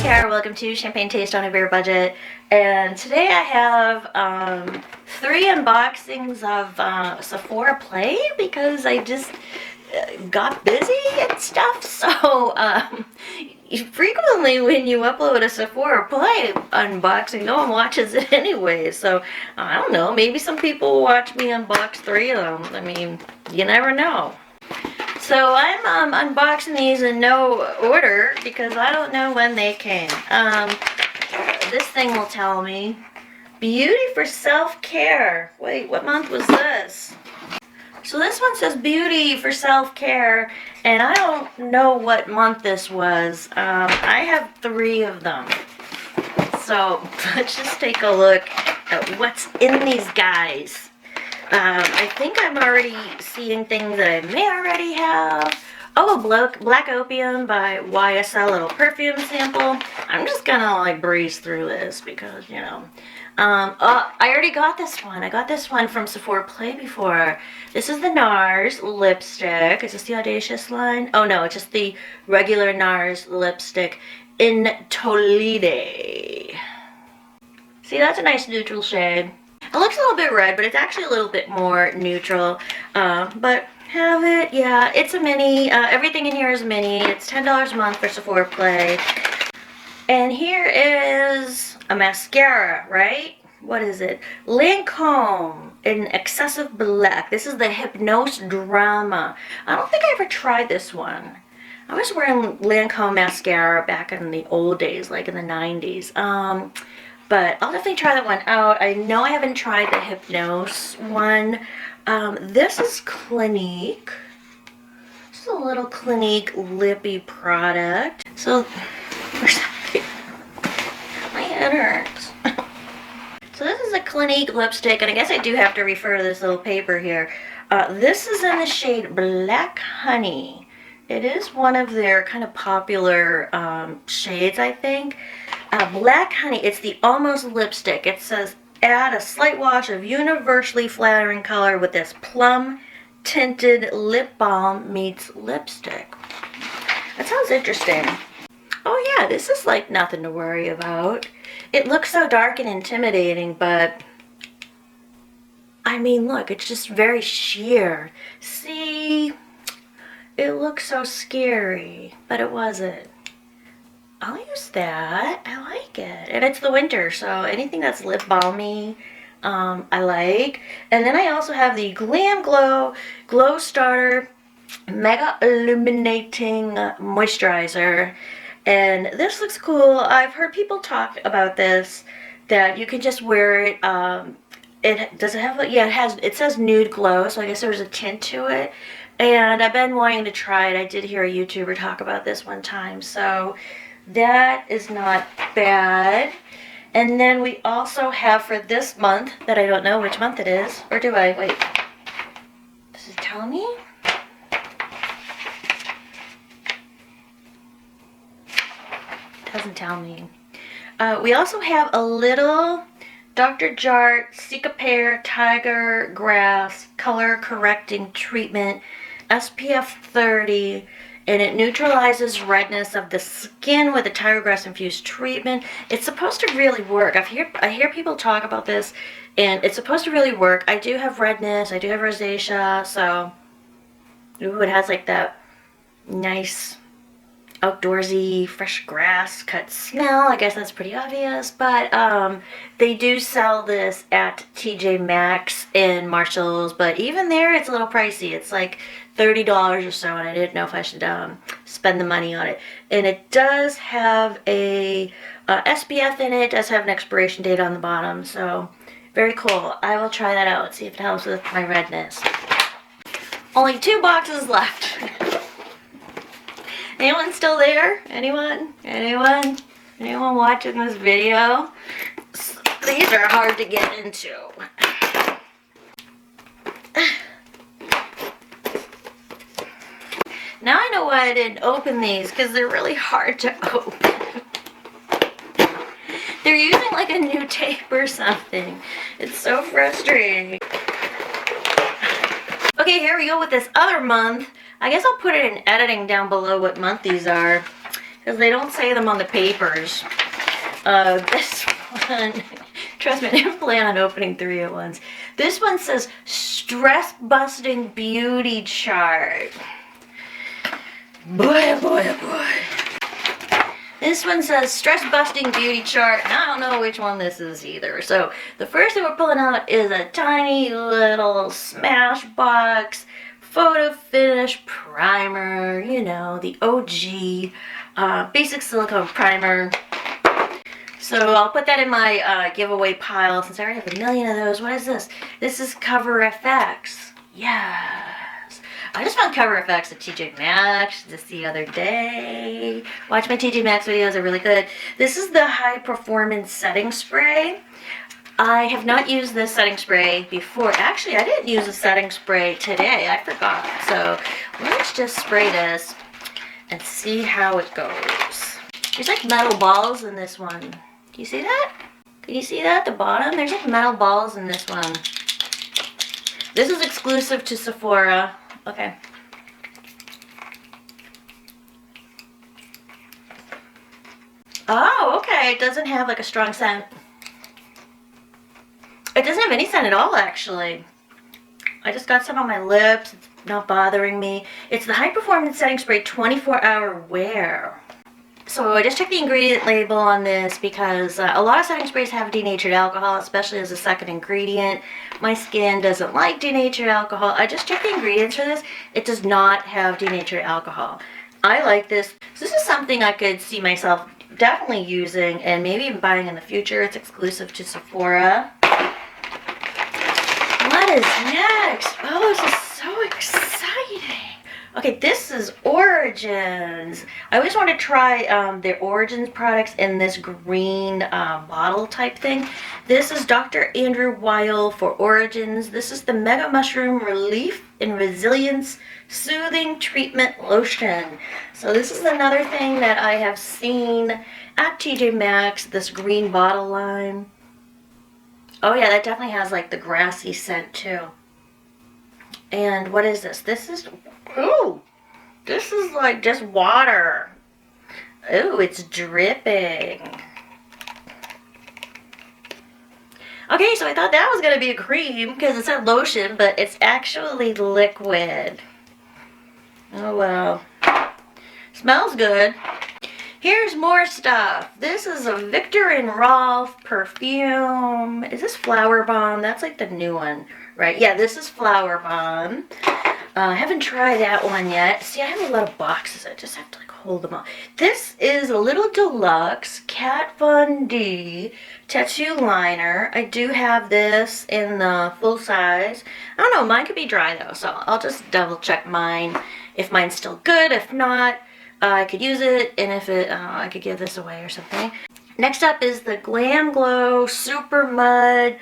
Kara, welcome to Champagne Taste on a Bare Budget, and today I have 3 unboxings of Sephora Play because I just got busy and stuff, so frequently when you upload a Sephora Play unboxing, no one watches it anyway, so I don't know, maybe some people watch me unbox 3 of them. I mean, you never know. So I'm unboxing these in no order because I don't know when they came. This thing will tell me. Beauty for self-care. Wait, what month was this? So this one says beauty for self-care, and I don't know what month this was. I have 3 of them. So let's just take a look at what's in these guys. I think I'm already seeing things that I may already have. Oh, Black Opium by YSL, little perfume sample. I'm just gonna like breeze through this because, you know. I already got this one. I got this one from Sephora Play before. This is the Nars lipstick. Is this the Audacious line? Oh no, it's just the regular Nars lipstick in Tolide. See, that's a nice neutral shade. It looks a little bit red, but it's actually a little bit more neutral. But have it, yeah, it's a mini. Everything in here is mini. It's $10 a month for Sephora Play. And here is a mascara, right? What is it? Lancome in Excessive Black. This is the Hypnose Drama. I don't think I ever tried this one. I was wearing Lancome mascara back in the old days, like in the 90s. But I'll definitely try that one out. I know I haven't tried the Hypnose one. This is Clinique. This is a little Clinique lippy product. So, my head hurts. So this is a Clinique lipstick, and I guess I do have to refer to this little paper here. This is in the shade Black Honey. It is one of their kind of popular shades, I think. Black Honey, it's the Almost lipstick. It says, add a slight wash of universally flattering color with this plum tinted lip balm meets lipstick. That sounds interesting. Oh yeah, this is like nothing to worry about. It looks so dark and intimidating, but I mean, look, it's just very sheer. See, it looks so scary, but it wasn't. I'll use that. I like it. And it's the winter, so anything that's lip balmy, I like. And then I also have the GlamGlow Glow Starter Mega Illuminating Moisturizer. And this looks cool. I've heard people talk about this, that you can just wear it. Does it have, yeah, it says nude glow, so I guess there's a tint to it. And I've been wanting to try it. I did hear a YouTuber talk about this one time, so that is not bad. And then we also have for this month, that I don't know which month it is, or do I? Wait. Does it tell me? It doesn't tell me. We also have a little Dr. Jart Cicapair Tiger Grass Color Correcting Treatment, SPF 30. And it neutralizes redness of the skin with a tiger grass infused treatment. It's supposed to really work. I hear people talk about this, and it's supposed to really work. I do have redness. I do have rosacea, so ooh, it has like that nice outdoorsy fresh grass cut smell. I guess that's pretty obvious, but they do sell this at TJ Maxx and Marshalls, but even there it's a little pricey. It's like $30 or so, and I didn't know if I should spend the money on it. And it does have a SPF in it. It does have an expiration date on the bottom, so very cool. I will try that out, see if it helps with my redness. Only 2 boxes left. Anyone still there? Anyone? Anyone? Anyone watching this video? These are hard to get into. Now I know why I didn't open these, because they're really hard to open. They're using like a new tape or something. It's so frustrating. Okay, here we go with this other month. I guess I'll put it in editing down below what month these are. because they don't say them on the papers. This one, trust me, I didn't plan on opening 3 at once. This one says Stress Busting Beauty Chart. Boy, oh boy, oh boy. This one says Stress Busting Beauty Chart, and I don't know which one this is either. So the first thing we're pulling out is a tiny little Smashbox Photo Finish Primer. You know, the OG basic silicone primer. So I'll put that in my giveaway pile since I already have a million of those. What is this? This is Cover FX. Yes. I just found Cover FX at TJ Maxx just the other day. Watch my TJ Maxx videos, they're really good. This is the High Performance Setting Spray. I have not used this setting spray before. Actually, I didn't use a setting spray today. I forgot. So let's just spray this and see how it goes. There's like metal balls in this one. Can you see that? Can you see that at the bottom? There's like metal balls in this one. This is exclusive to Sephora. Okay. Oh, okay. It doesn't have like a strong scent. It doesn't have any scent at all, actually. I just got some on my lips. It's not bothering me. It's the High Performance Setting Spray 24-hour wear. So I just checked the ingredient label on this because a lot of setting sprays have denatured alcohol, especially as a second ingredient. My skin doesn't like denatured alcohol. I just checked the ingredients for this. It does not have denatured alcohol. I like this. So this is something I could see myself definitely using and maybe even buying in the future. It's exclusive to Sephora. What is next? Oh, this is so exciting. Okay, this is Origins. I always want to try their Origins products in this green bottle type thing. This is Dr. Andrew Weil for Origins. This is the Mega Mushroom Relief and Resilience Soothing Treatment Lotion. So this is another thing that I have seen at TJ Maxx, this green bottle line. Oh yeah, that definitely has like the grassy scent too. And what is this? This is, ooh, this is like just water. Ooh, it's dripping. Okay, so I thought that was going to be a cream because it said lotion, but it's actually liquid. Oh well. Smells good. Here's more stuff. This is a Viktor and Rolf perfume. Is this Flower Bomb? That's like the new one, right? Yeah, this is Flower Bomb. I haven't tried that one yet. See, I have a lot of boxes. I just have to like hold them all. This is a little deluxe Kat Von D tattoo liner. I do have this in the full size. I don't know, mine could be dry though, so I'll just double check mine. If mine's still good, if not, I could use it, and if it, I could give this away or something. Next up is the GlamGlow Super Mud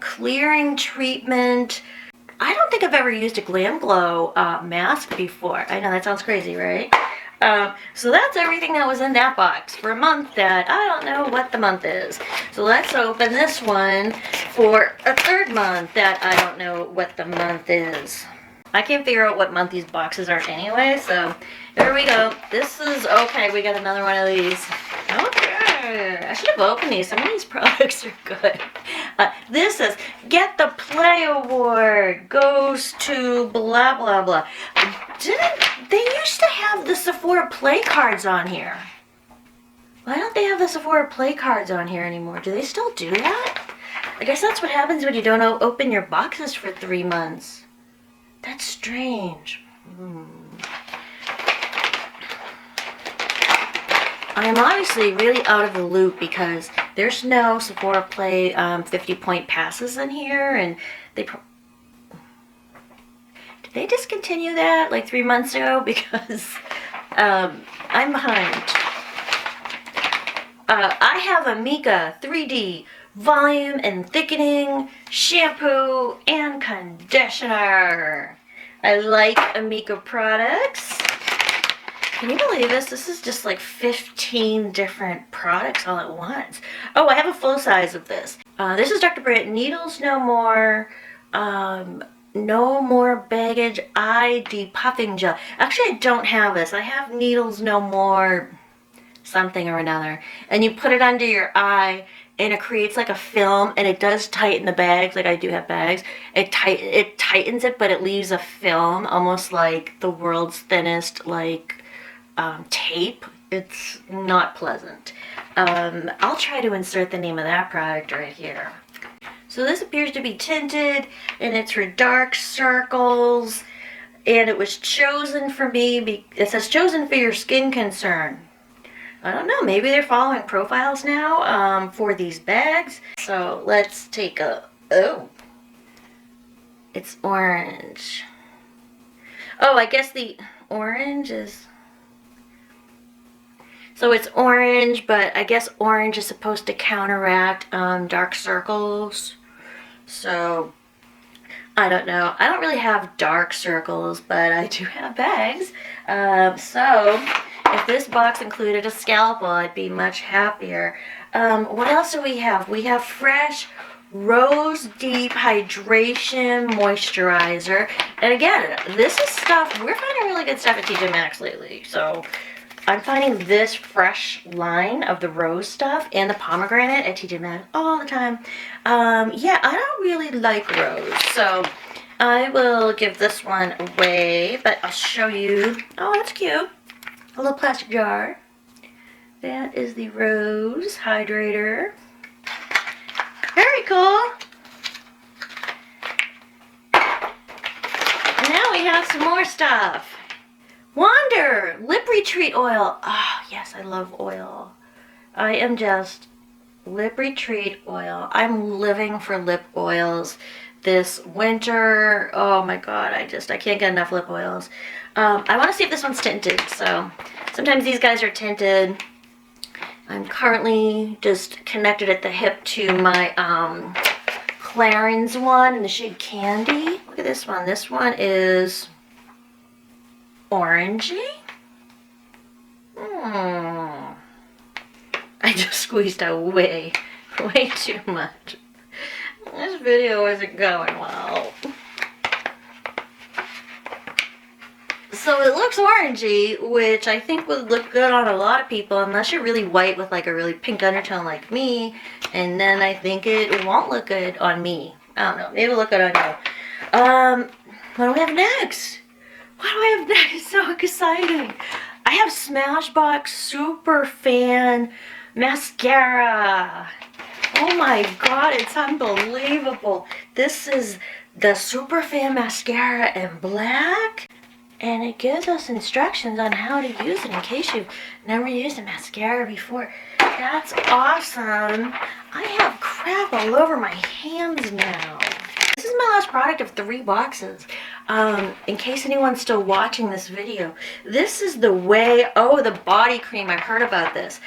Clearing Treatment. I don't think I've ever used a GlamGlow mask before. I know that sounds crazy, right? So that's everything that was in that box for a month that I don't know what the month is. So let's open this one for a third month that I don't know what the month is. I can't figure out what month these boxes are anyway, so here we go. This is, okay, we got another one of these. Okay, I should have opened these. Some of these products are good. This is, Get the Play Award goes to blah, blah, blah. They used to have the Sephora Play cards on here. Why don't they have the Sephora Play cards on here anymore? Do they still do that? I guess that's what happens when you don't open your boxes for 3 months. That's strange. I'm obviously really out of the loop because there's no Sephora Play 50-point passes in here, and did they discontinue that like 3 months ago? Because I'm behind. I have a Mika 3D Volume and Thickening Shampoo and Conditioner. I like Amika products. Can you believe this? This is just like 15 different products all at once. Oh, I have a full size of this. This is Dr. Brandt Needles No More. No More Baggage Eye Depuffing Gel. Actually, I don't have this. I have Needles No More something or another, and you put it under your eye, and it creates like a film, and it does tighten the bags. Like I do have bags. It tightens it, but it leaves a film, almost like the world's thinnest like tape. It's not pleasant. I'll try to insert the name of that product right here. So this appears to be tinted, and it's for dark circles, and it was chosen for me. It says chosen for your skin concern. I don't know, maybe they're following profiles now for these bags. So let's take a, oh, it's orange. Oh, I guess the orange is, so it's orange, but I guess orange is supposed to counteract dark circles. So I don't know. I don't really have dark circles, but I do have bags. So if this box included a scalpel, I'd be much happier. What else do we have? We have Fresh Rose Deep Hydration Moisturizer. And again, this is stuff, we're finding really good stuff at TJ Maxx lately. So I'm finding this fresh line of the rose stuff and the pomegranate at TJ Maxx all the time. Yeah, I don't really like rose, so I will give this one away, but I'll show you. Oh, that's cute. A little plastic jar. That is the rose hydrator. Very cool. And now we have some more stuff. Wander Lip Retreat Oil. Ah, oh, yes, I love oil. I am just Lip Retreat Oil. I'm living for lip oils this winter. Oh my god, I can't get enough lip oils. I want to see if this one's tinted. So sometimes these guys are tinted. I'm currently just connected at the hip to my Clarins one in the shade Candy. Look at this one. This one is orangey. I just squeezed out way too much. This video isn't going well. So it looks orangey, which I think would look good on a lot of people, unless you're really white with like a really pink undertone like me, and then I think it won't look good on me. I don't know, maybe it'll look good on you. What do we have next? What do I have next? So exciting. I have Smashbox Super Fan Mascara. Oh my god, it's unbelievable. This is the Super Fan Mascara in black. And it gives us instructions on how to use it in case you've never used a mascara before. That's awesome. I have crap all over my hands now. This is my last product of 3 boxes. In case anyone's still watching this video, this is the the body cream. I've heard about this.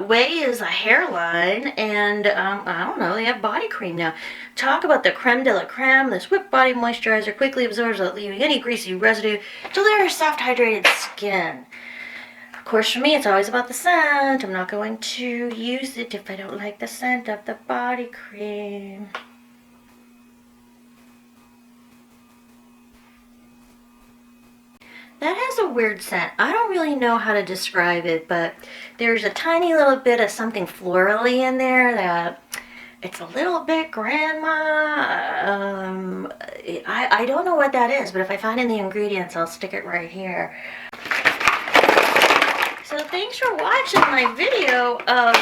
Way is a hairline, and I don't know, they have body cream now. Talk about the creme de la creme. This whipped body moisturizer quickly absorbs without leaving any greasy residue. Delivers soft, hydrated skin. Of course, for me, it's always about the scent. I'm not going to use it if I don't like the scent of the body cream. That has a weird scent. I don't really know how to describe it, but there's a tiny little bit of something florally in there that it's a little bit grandma. I don't know what that is, but if I find in the ingredients, I'll stick it right here. So thanks for watching my video of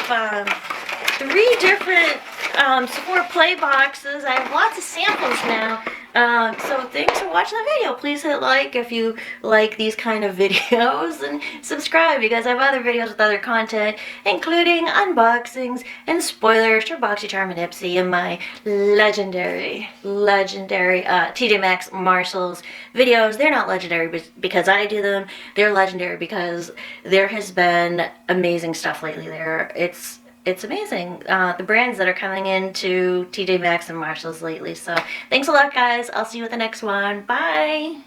3 different Sephora Play boxes. I have lots of samples now. So thanks for watching the video. Please hit like if you like these kind of videos, and subscribe because I have other videos with other content, including unboxings and spoilers for BoxyCharm and Ipsy and my legendary TJ Maxx Marshalls videos. They're not legendary because I do them. They're legendary because there has been amazing stuff lately there. It's amazing, the brands that are coming into TJ Maxx and Marshalls lately. So thanks a lot, guys. I'll see you with the next one. Bye.